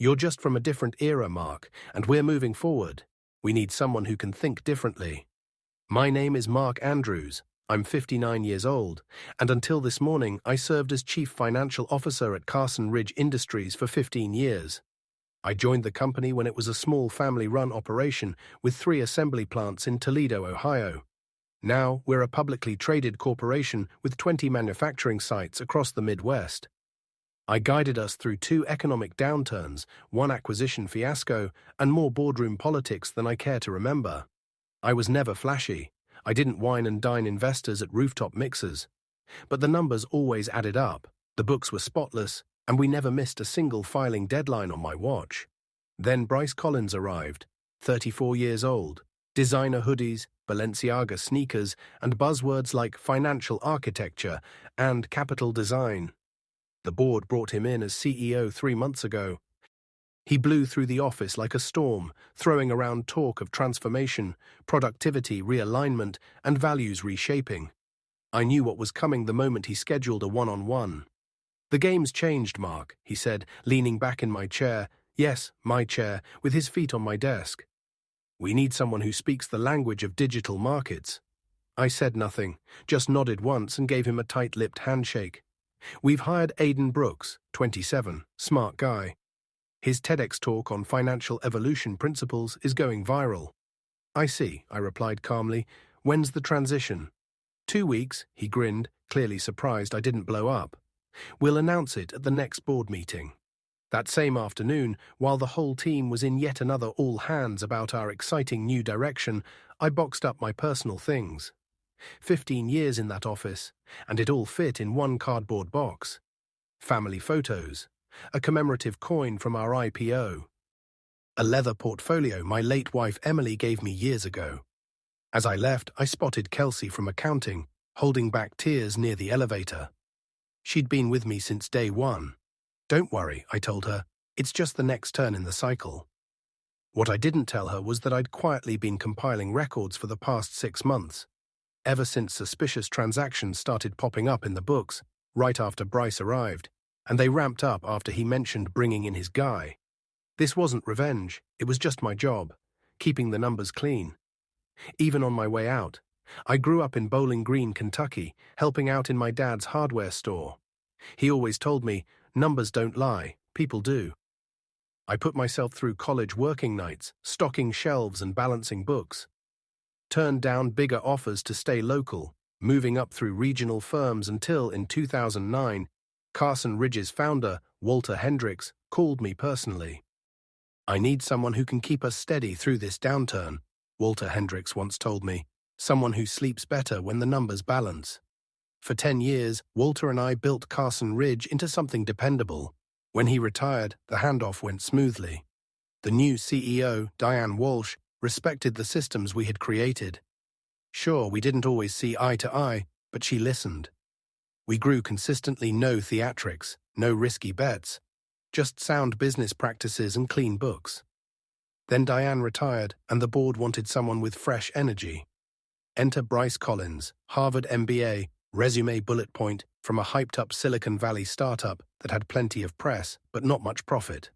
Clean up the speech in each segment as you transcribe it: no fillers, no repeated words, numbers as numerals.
You're just from a different era, Mark, and we're moving forward. We need someone who can think differently. My name is Mark Andrews. I'm 59 years old, and until this morning, I served as Chief Financial Officer at Carson Ridge Industries for 15 years. I joined the company when it was a small family-run operation with 3 assembly plants in Toledo, Ohio. Now, we're a publicly traded corporation with 20 manufacturing sites across the Midwest. I guided us through 2 economic downturns, 1 acquisition fiasco, and more boardroom politics than I care to remember. I was never flashy. I didn't wine and dine investors at rooftop mixers. But the numbers always added up, the books were spotless, and we never missed a single filing deadline on my watch. Then Bryce Collins arrived, 34 years old, designer hoodies, Balenciaga sneakers, and buzzwords like financial architecture and capital design. The board brought him in as CEO 3 months ago. He blew through the office like a storm, throwing around talk of transformation, productivity realignment, and values reshaping. I knew what was coming the moment he scheduled a one-on-one. "The game's changed, Mark," he said, leaning back in my chair. Yes, my chair, with his feet on my desk. "We need someone who speaks the language of digital markets." I said nothing, just nodded once and gave him a tight-lipped handshake. "We've hired Aidan Brooks, 27, smart guy. His TEDx talk on financial evolution principles is going viral." "I see," I replied calmly. "When's the transition?" 2 weeks, he grinned, clearly surprised I didn't blow up. "We'll announce it at the next board meeting." That same afternoon, while the whole team was in yet another all-hands about our exciting new direction, I boxed up my personal things. 15 years in that office, and it all fit in one cardboard box. Family photos, a commemorative coin from our IPO, a leather portfolio my late wife Emily gave me years ago. As I left, I spotted Kelsey from accounting, holding back tears near the elevator. She'd been with me since day one. "Don't worry," I told her, "it's just the next turn in the cycle." What I didn't tell her was that I'd quietly been compiling records for the past 6 months, ever since suspicious transactions started popping up in the books, right after Bryce arrived, and they ramped up after he mentioned bringing in his guy. This wasn't revenge, it was just my job, keeping the numbers clean. Even on my way out, I grew up in Bowling Green, Kentucky, helping out in my dad's hardware store. He always told me, numbers don't lie, people do. I put myself through college working nights, stocking shelves and balancing books. Turned down bigger offers to stay local, moving up through regional firms until, in 2009, Carson Ridge's founder, Walter Hendricks, called me personally. "I need someone who can keep us steady through this downturn," Walter Hendricks once told me, "someone who sleeps better when the numbers balance." For 10 years, Walter and I built Carson Ridge into something dependable. When he retired, the handoff went smoothly. The new CEO, Diane Walsh, respected the systems we had created. Sure, we didn't always see eye to eye, but she listened. We grew consistently, no theatrics, no risky bets, just sound business practices and clean books. Then Diane retired, and the board wanted someone with fresh energy. Enter Bryce Collins, Harvard MBA, resume bullet point from a hyped-up Silicon Valley startup that had plenty of press but not much profit.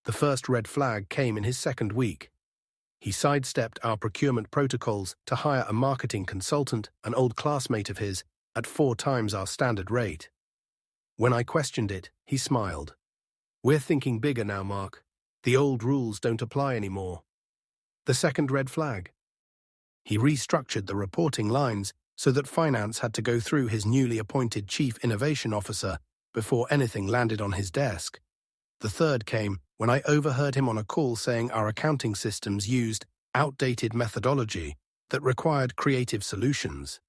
The first red flag came in his second week. He sidestepped our procurement protocols to hire a marketing consultant, an old classmate of his, at 4 times our standard rate. When I questioned it, he smiled. "We're thinking bigger now, Mark. The old rules don't apply anymore." The second red flag. He restructured the reporting lines so that finance had to go through his newly appointed Chief Innovation Officer before anything landed on his desk. The third came when I overheard him on a call saying our accounting systems used outdated methodology that required creative solutions.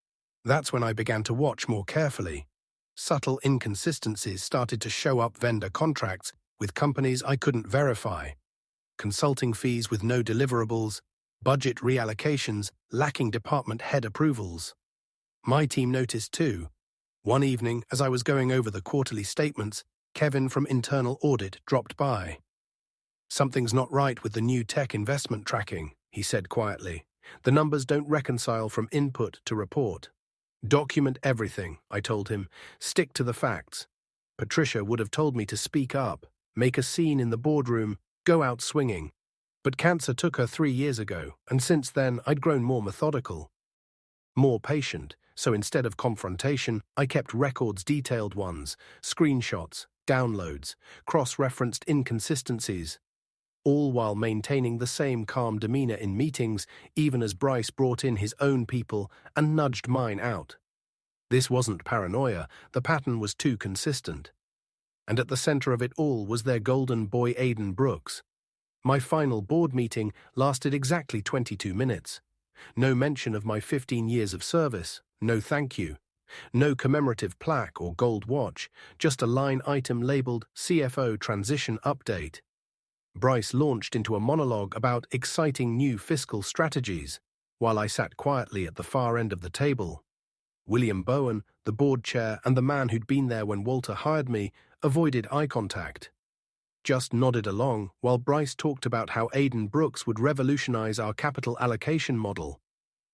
That's when I began to watch more carefully. Subtle inconsistencies started to show up: vendor contracts with companies I couldn't verify, consulting fees with no deliverables, budget reallocations lacking department head approvals. My team noticed too. One evening, as I was going over the quarterly statements, Kevin from Internal Audit dropped by. "Something's not right with the new tech investment tracking," he said quietly. "The numbers don't reconcile from input to report." "Document everything," I told him. "Stick to the facts." Patricia would have told me to speak up. make a scene in the boardroom, go out swinging. But cancer took her 3 years ago, and since then I'd grown more methodical, more patient, so instead of confrontation, I kept records, detailed ones, screenshots, downloads, cross-referenced inconsistencies, all while maintaining the same calm demeanor in meetings, even as Bryce brought in his own people and nudged mine out. This wasn't paranoia, the pattern was too consistent. And at the center of it all was their golden boy Aiden Brooks. My final board meeting lasted exactly 22 minutes. No mention of my 15 years of service, no thank you. No commemorative plaque or gold watch, just a line item labeled CFO Transition Update. Bryce launched into a monologue about exciting new fiscal strategies, while I sat quietly at the far end of the table. William Bowen, the board chair and the man who'd been there when Walter hired me, avoided eye contact. Just nodded along while Bryce talked about how Aiden Brooks would revolutionize our capital allocation model.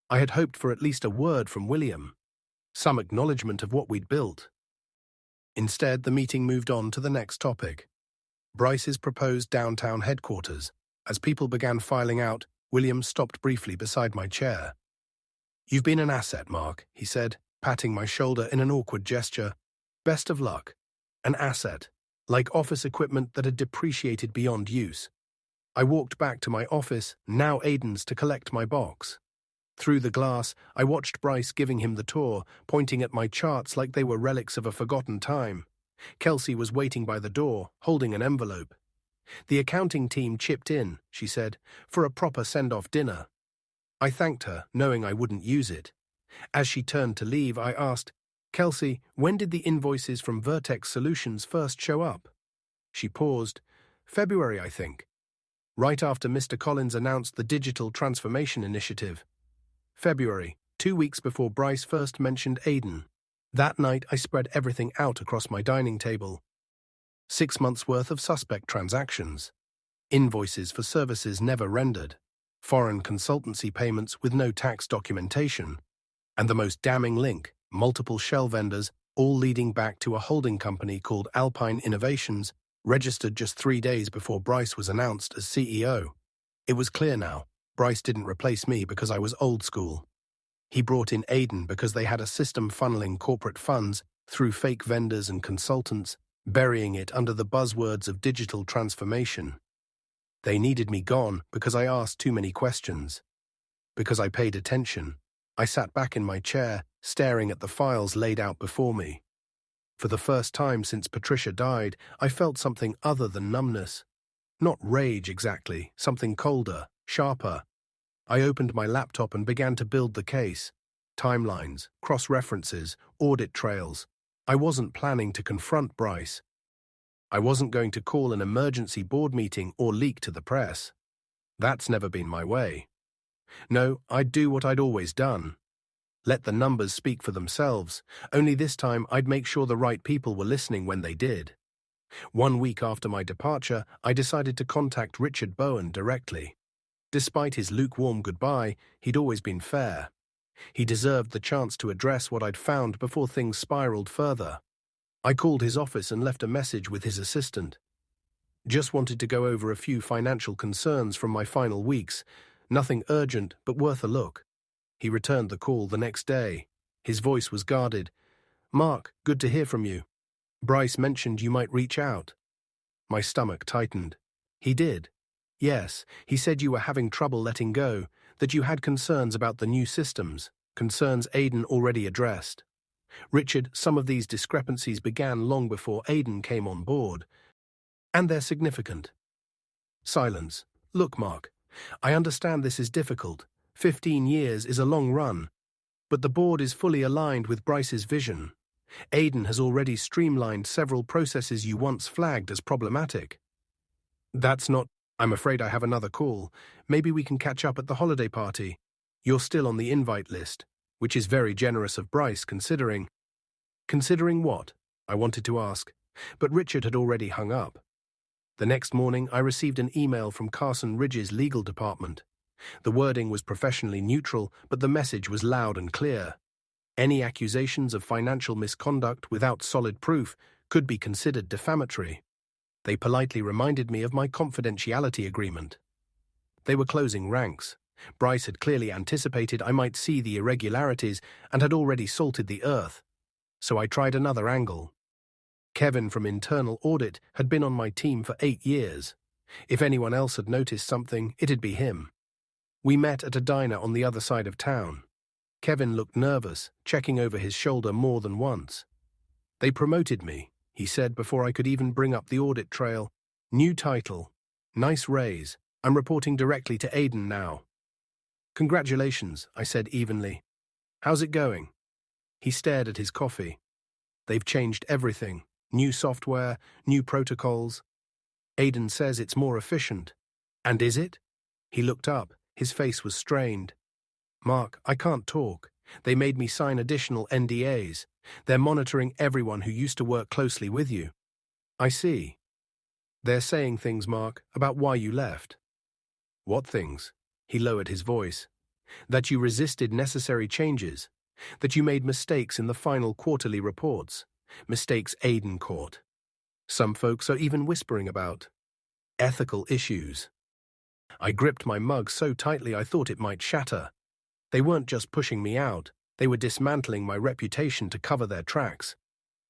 I had hoped for at least a word from William, some acknowledgement of what we'd built. Instead, the meeting moved on to the next topic, Bryce's proposed downtown headquarters. As people began filing out, William stopped briefly beside my chair. "You've been an asset, Mark," he said, patting my shoulder in an awkward gesture. "Best of luck. An asset, like office equipment that had depreciated beyond use." I walked back to my office, now Aiden's, to collect my box. Through the glass, I watched Bryce giving him the tour, pointing at my charts like they were relics of a forgotten time. Kelsey was waiting by the door, holding an envelope. "The accounting team chipped in," she said, "for a proper send-off dinner." I thanked her, knowing I wouldn't use it. As she turned to leave, I asked, "Kelsey, when did the invoices from Vertex Solutions first show up?" She paused. "February, I think. Right after Mr. Collins announced the Digital Transformation Initiative. February, 2 weeks before Bryce first mentioned Aiden. That night, I spread everything out across my dining table. 6 months' worth of suspect transactions. Invoices for services never rendered. Foreign consultancy payments with no tax documentation. And the most damning link, multiple shell vendors, all leading back to a holding company called Alpine Innovations, registered just 3 days before Bryce was announced as CEO. It was clear now, Bryce didn't replace me because I was old school. He brought in Aiden because they had a system funneling corporate funds through fake vendors and consultants, burying it under the buzzwords of digital transformation. They needed me gone because I asked too many questions. Because I paid attention. I sat back in my chair, staring at the files laid out before me. For the first time since Patricia died, I felt something other than numbness. Not rage exactly, something colder, sharper. I opened my laptop and began to build the case. Timelines, cross-references, audit trails. I wasn't planning to confront Bryce. I wasn't going to call an emergency board meeting or leak to the press. That's never been my way. No, I'd do what I'd always done. Let the numbers speak for themselves, only this time I'd make sure the right people were listening when they did. 1 week after my departure, I decided to contact Richard Bowen directly. Despite his lukewarm goodbye, he'd always been fair. He deserved the chance to address what I'd found before things spiraled further. I called his office and left a message with his assistant. Just wanted to go over a few financial concerns from my final weeks, nothing urgent but worth a look. He returned the call the next day. His voice was guarded. "Mark, good to hear from you. Bryce mentioned you might reach out." My stomach tightened. He did. Yes, he said you were having trouble letting go, that you had concerns about the new systems, concerns Aiden already addressed. Richard, some of these discrepancies began long before Aiden came on board. And they're significant. Silence. "Look, Mark, I understand this is difficult. 15 years is a long run. But the board is fully aligned with Bryce's vision. Aiden has already streamlined several processes you once flagged as problematic." "That's not... I'm afraid I have another call. Maybe we can catch up at the holiday party. You're still on the invite list, which is very generous of Bryce considering..." "Considering what?" I wanted to ask, but Richard had already hung up. The next morning, I received an email from Carson Ridge's legal department. The wording was professionally neutral, but the message was loud and clear. Any accusations of financial misconduct without solid proof could be considered defamatory. They politely reminded me of my confidentiality agreement. They were closing ranks. Bryce had clearly anticipated I might see the irregularities and had already salted the earth. So I tried another angle. Kevin from internal audit had been on my team for 8 years. If anyone else had noticed something, it'd be him. We met at a diner on the other side of town. Kevin looked nervous, checking over his shoulder more than once. "They promoted me," he said before I could even bring up the audit trail. "New title. Nice raise. I'm reporting directly to Aiden now." "Congratulations," I said evenly. "How's it going?" He stared at his coffee. "They've changed everything. New software, new protocols. Aiden says it's more efficient." "And is it?" He looked up. His face was strained. "Mark, I can't talk. They made me sign additional NDAs. They're monitoring everyone who used to work closely with you." "I see. They're saying things, Mark, about why you left." "What things?" He lowered his voice. "That you resisted necessary changes. That you made mistakes in the final quarterly reports. Mistakes Aiden caught. Some folks are even whispering about ethical issues." I gripped my mug so tightly I thought it might shatter. They weren't just pushing me out, they were dismantling my reputation to cover their tracks.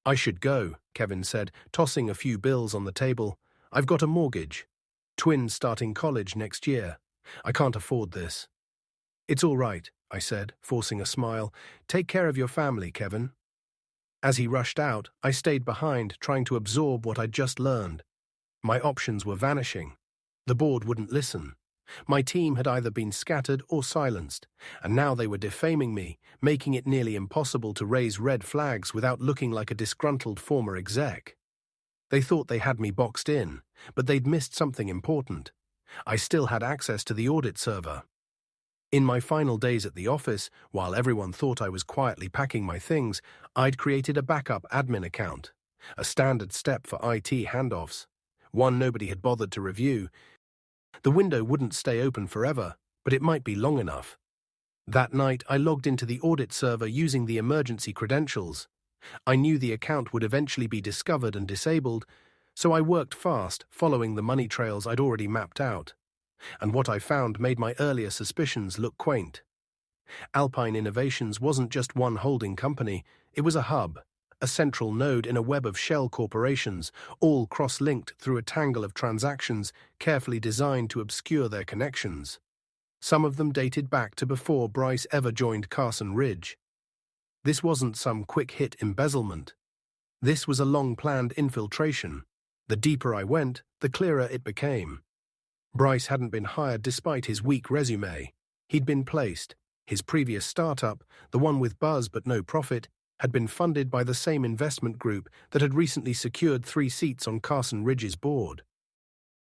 "I should go," Kevin said, tossing a few bills on the table. "I've got a mortgage. Twins starting college next year. I can't afford this." "It's all right," I said, forcing a smile. "Take care of your family, Kevin." As he rushed out, I stayed behind, trying to absorb what I'd just learned. My options were vanishing. The board wouldn't listen. My team had either been scattered or silenced, and now they were defaming me, making it nearly impossible to raise red flags without looking like a disgruntled former exec. They thought they had me boxed in, but they'd missed something important. I still had access to the audit server. In my final days at the office, while everyone thought I was quietly packing my things, I'd created a backup admin account, a standard step for IT handoffs, one nobody had bothered to review. The window wouldn't stay open forever, but it might be long enough. That night, I logged into the audit server using the emergency credentials. I knew the account would eventually be discovered and disabled, so I worked fast, following the money trails I'd already mapped out. And what I found made my earlier suspicions look quaint. Alpine Innovations wasn't just one holding company, it was a hub, a central node in a web of shell corporations, all cross-linked through a tangle of transactions carefully designed to obscure their connections. Some of them dated back to before Bryce ever joined Carson Ridge. This wasn't some quick-hit embezzlement. This was a long-planned infiltration. The deeper I went, the clearer it became. Bryce hadn't been hired despite his weak resume. He'd been placed. His previous startup, the one with buzz but no profit, had been funded by the same investment group that had recently secured 3 seats on Carson Ridge's board,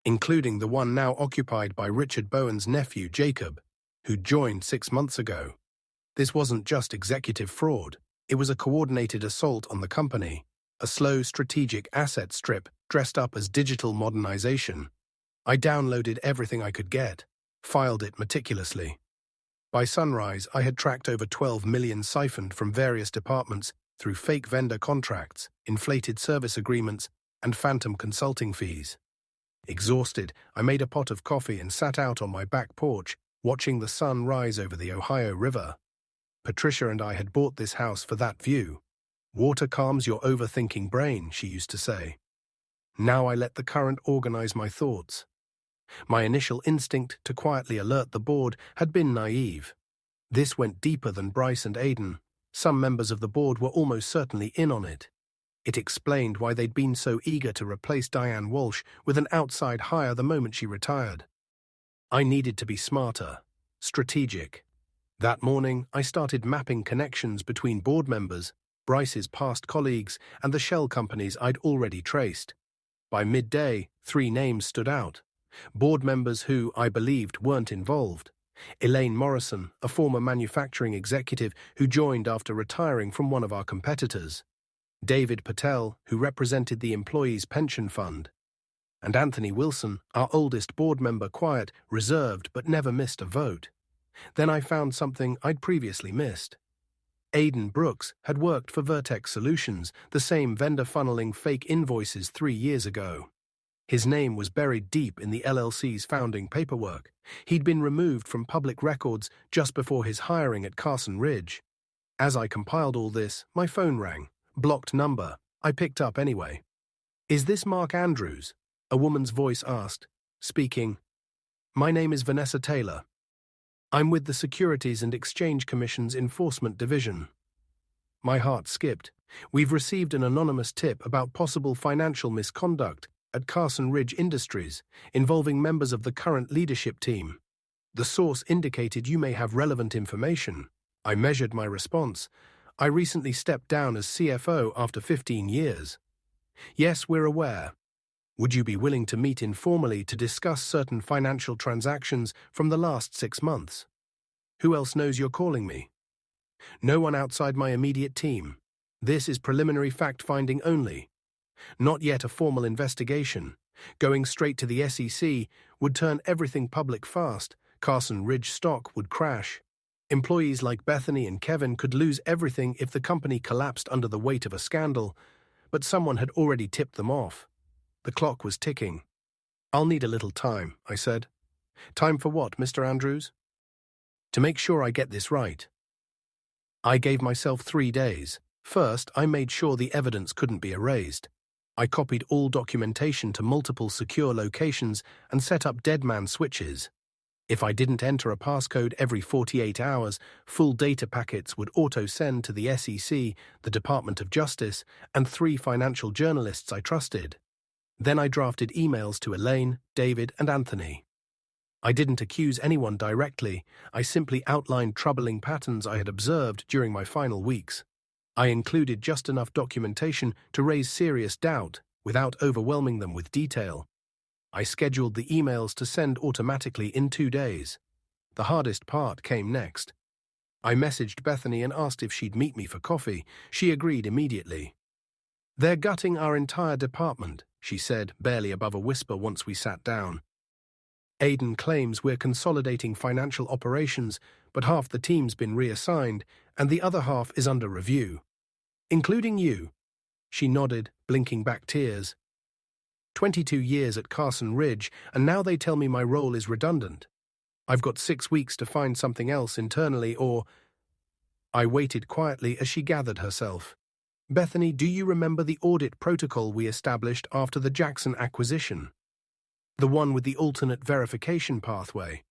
including the one now occupied by Richard Bowen's nephew, Jacob, who joined 6 months ago. This wasn't just executive fraud. It was a coordinated assault on the company, a slow strategic asset strip dressed up as digital modernization. I downloaded everything I could get, filed it meticulously. By sunrise, I had tracked over 12 million siphoned from various departments through fake vendor contracts, inflated service agreements, and phantom consulting fees. Exhausted, I made a pot of coffee and sat out on my back porch, watching the sun rise over the Ohio River. Patricia and I had bought this house for that view. "Water calms your overthinking brain," she used to say. Now I let the current organize my thoughts. My initial instinct to quietly alert the board had been naive. This went deeper than Bryce and Aiden. Some members of the board were almost certainly in on it. It explained why they'd been so eager to replace Diane Walsh with an outside hire the moment she retired. I needed to be smarter, strategic. That morning, I started mapping connections between board members, Bryce's past colleagues, and the shell companies I'd already traced. By midday, 3 names stood out. Board members who, I believed, weren't involved. Elaine Morrison, a former manufacturing executive who joined after retiring from one of our competitors. David Patel, who represented the employees' pension fund. And Anthony Wilson, our oldest board member, quiet, reserved, but never missed a vote. Then I found something I'd previously missed. Aidan Brooks had worked for Vertex Solutions, the same vendor funneling fake invoices 3 years ago. His name was buried deep in the LLC's founding paperwork. He'd been removed from public records just before his hiring at Carson Ridge. As I compiled all this, my phone rang. Blocked number. I picked up anyway. "Is this Mark Andrews?" A woman's voice asked. Speaking. "My name is Vanessa Taylor. I'm with the Securities and Exchange Commission's Enforcement Division." My heart skipped. "We've received an anonymous tip about possible financial misconduct at Carson Ridge Industries involving members of the current leadership team. The source indicated you may have relevant information." I measured my response. "I recently stepped down as CFO after 15 years. Yes, we're aware. Would you be willing to meet informally to discuss certain financial transactions from the last 6 months? Who else knows you're calling me?" "No one outside my immediate team. This is preliminary fact-finding only. Not yet a formal investigation. Going straight to the SEC would turn everything public fast. Carson Ridge stock would crash. Employees like Bethany and Kevin could lose everything if the company collapsed under the weight of a scandal, but someone had already tipped them off. The clock was ticking. "I'll need a little time," I said. "Time for what, Mr. Andrews?" "To make sure I get this right." I gave myself 3 days. First, I made sure the evidence couldn't be erased. I copied all documentation to multiple secure locations and set up deadman switches. If I didn't enter a passcode every 48 hours, full data packets would auto-send to the SEC, the Department of Justice, and 3 financial journalists I trusted. Then I drafted emails to Elaine, David, and Anthony. I didn't accuse anyone directly. I simply outlined troubling patterns I had observed during my final weeks. I included just enough documentation to raise serious doubt without overwhelming them with detail. I scheduled the emails to send automatically in 2 days. The hardest part came next. I messaged Bethany and asked if she'd meet me for coffee. She agreed immediately. "They're gutting our entire department," she said, barely above a whisper once we sat down. "Aiden claims we're consolidating financial operations, but half the team's been reassigned, and the other half is under review. Including you." She nodded, blinking back tears. 22 years at Carson Ridge, and now they tell me my role is redundant. I've got 6 weeks to find something else internally or... I waited quietly as she gathered herself. "Bethany, do you remember the audit protocol we established after the Jackson acquisition? The one with the alternate verification pathway?"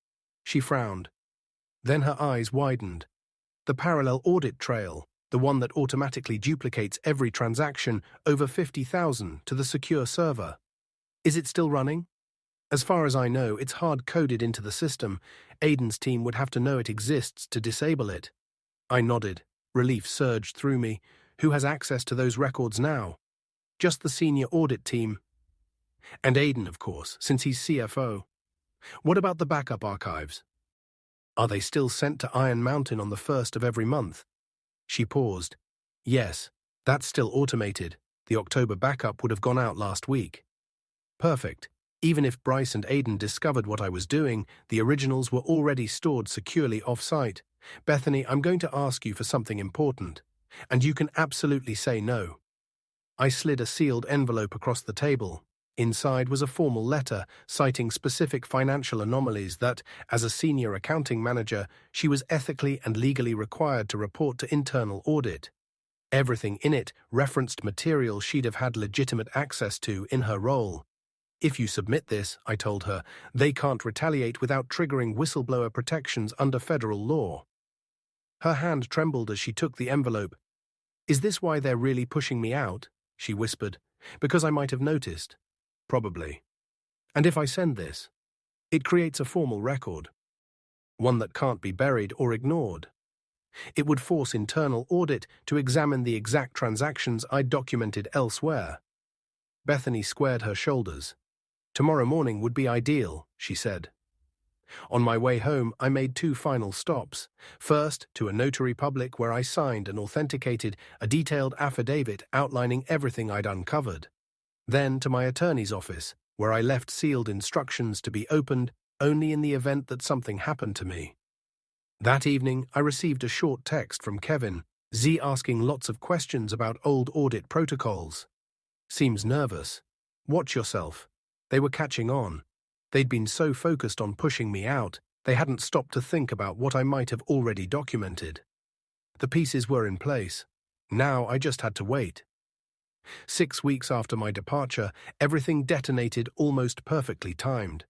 She frowned. Then her eyes widened. "The parallel audit trail, the one that automatically duplicates every transaction over 50,000 to the secure server. Is it still running?" "As far as I know, it's hard-coded into the system. Aiden's team would have to know it exists to disable it." I nodded. Relief surged through me. Who has access to those records now? "Just the senior audit team. And Aiden, of course, since he's CFO. What about the backup archives? Are they still sent to Iron Mountain on the 1st of every month?" She paused. "Yes, that's still automated. The October backup would have gone out last week." "Perfect. Even if Bryce and Aiden discovered what I was doing, the originals were already stored securely off-site. Bethany, I'm going to ask you for something important, and you can absolutely say no." I slid a sealed envelope across the table. Inside was a formal letter citing specific financial anomalies that, as a senior accounting manager, she was ethically and legally required to report to internal audit. Everything in it referenced material she'd have had legitimate access to in her role. "If you submit this," I told her, "they can't retaliate without triggering whistleblower protections under federal law." Her hand trembled as she took the envelope. "Is this why they're really pushing me out?" she whispered. "Because I might have noticed." "Probably. And if I send this, it creates a formal record. One that can't be buried or ignored. It would force internal audit to examine the exact transactions I documented elsewhere." Bethany squared her shoulders. "Tomorrow morning would be ideal," she said. On my way home, I made 2 final stops. First, to a notary public where I signed and authenticated a detailed affidavit outlining everything I'd uncovered. Then to my attorney's office, where I left sealed instructions to be opened only in the event that something happened to me. That evening, I received a short text from Kevin, Z asking lots of questions about old audit protocols. "Seems nervous. Watch yourself." They were catching on. They'd been so focused on pushing me out, they hadn't stopped to think about what I might have already documented. The pieces were in place. Now I just had to wait. 6 weeks after my departure, everything detonated almost perfectly timed.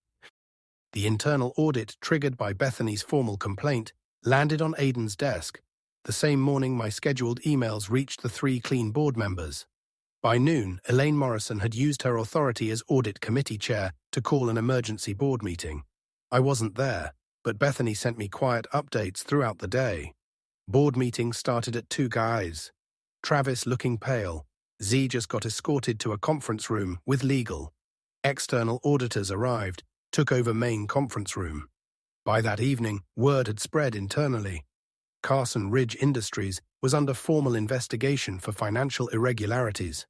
The internal audit triggered by Bethany's formal complaint landed on Aidan's desk. The same morning my scheduled emails reached the 3 clean board members. By noon, Elaine Morrison had used her authority as audit committee chair to call an emergency board meeting. I wasn't there, but Bethany sent me quiet updates throughout the day. Board meetings started at 2 guys. Travis looking pale. Z just got escorted to a conference room with legal. External auditors arrived, took over main conference room. By that evening, word had spread internally. Carson Ridge Industries was under formal investigation for financial irregularities.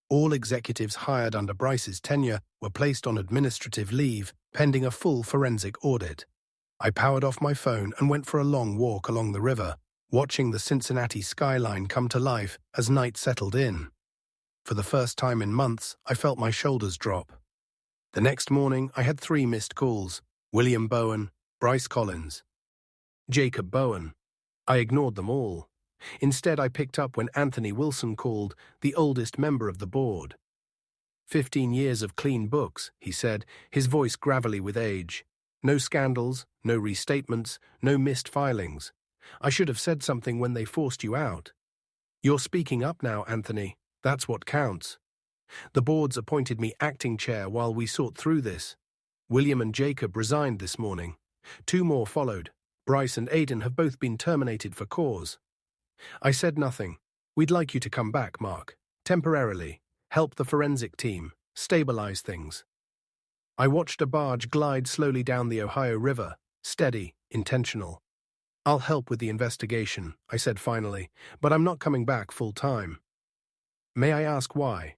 All executives hired under Bryce's tenure were placed on administrative leave, pending a full forensic audit. I powered off my phone and went for a long walk along the river, watching the Cincinnati skyline come to life as night settled in. For the first time in months, I felt my shoulders drop. The next morning, I had 3 missed calls: William Bowen, Bryce Collins, Jacob Bowen. I ignored them all. Instead, I picked up when Anthony Wilson called, the oldest member of the board. 15 years of clean books, he said, his voice gravelly with age. No scandals, no restatements, no missed filings. I should have said something when they forced you out. You're speaking up now, Anthony. That's what counts. The boards appointed me acting chair while we sort through this. William and Jacob resigned this morning. 2 more followed. Bryce and Aidan have both been terminated for cause. I said nothing. We'd like you to come back, Mark. Temporarily. Help the forensic team. Stabilize things. I watched a barge glide slowly down the Ohio River. Steady, intentional. I'll help with the investigation, I said finally, but I'm not coming back full-time. May I ask why?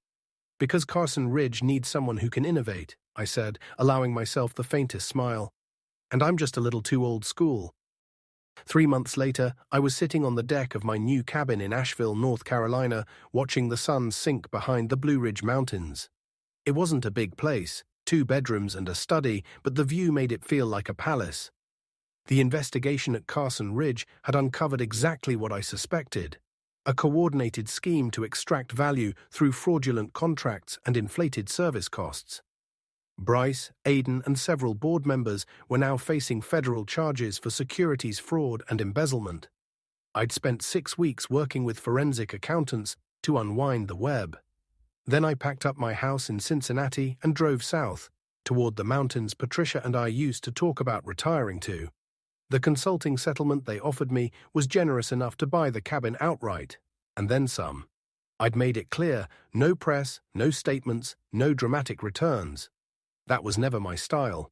Because Carson Ridge needs someone who can innovate, I said, allowing myself the faintest smile. And I'm just a little too old school. 3 months later, I was sitting on the deck of my new cabin in Asheville, North Carolina, watching the sun sink behind the Blue Ridge Mountains. It wasn't a big place, 2 bedrooms and a study, but the view made it feel like a palace. The investigation at Carson Ridge had uncovered exactly what I suspected: a coordinated scheme to extract value through fraudulent contracts and inflated service costs. Bryce, Aidan, and several board members were now facing federal charges for securities fraud and embezzlement. I'd spent 6 weeks working with forensic accountants to unwind the web. Then I packed up my house in Cincinnati and drove south, toward the mountains Patricia and I used to talk about retiring to. The consulting settlement they offered me was generous enough to buy the cabin outright, and then some. I'd made it clear: no press, no statements, no dramatic returns. That was never my style.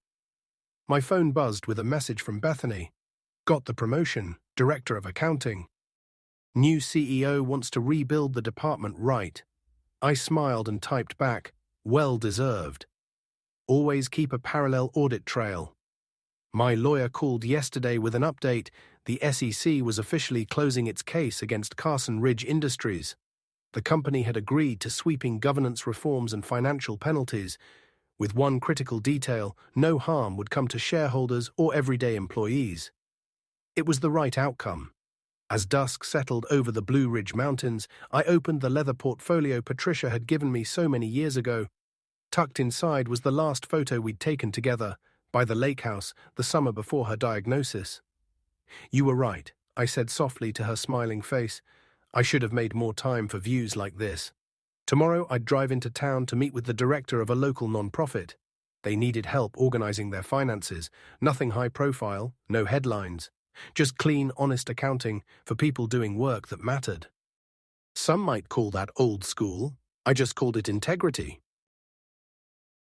My phone buzzed with a message from Bethany. Got the promotion, Director of Accounting. New CEO wants to rebuild the department right. I smiled and typed back, well deserved. Always keep a parallel audit trail. My lawyer called yesterday with an update. The SEC was officially closing its case against Carson Ridge Industries. The company had agreed to sweeping governance reforms and financial penalties, with one critical detail: no harm would come to shareholders or everyday employees. It was the right outcome. As dusk settled over the Blue Ridge Mountains, I opened the leather portfolio Patricia had given me so many years ago. Tucked inside was the last photo we'd taken together, by the lake house, the summer before her diagnosis. You were right, I said softly to her smiling face. I should have made more time for views like this. Tomorrow I'd drive into town to meet with the director of a local nonprofit. They needed help organizing their finances. Nothing high profile, no headlines. Just clean, honest accounting for people doing work that mattered. Some might call that old school. I just called it integrity.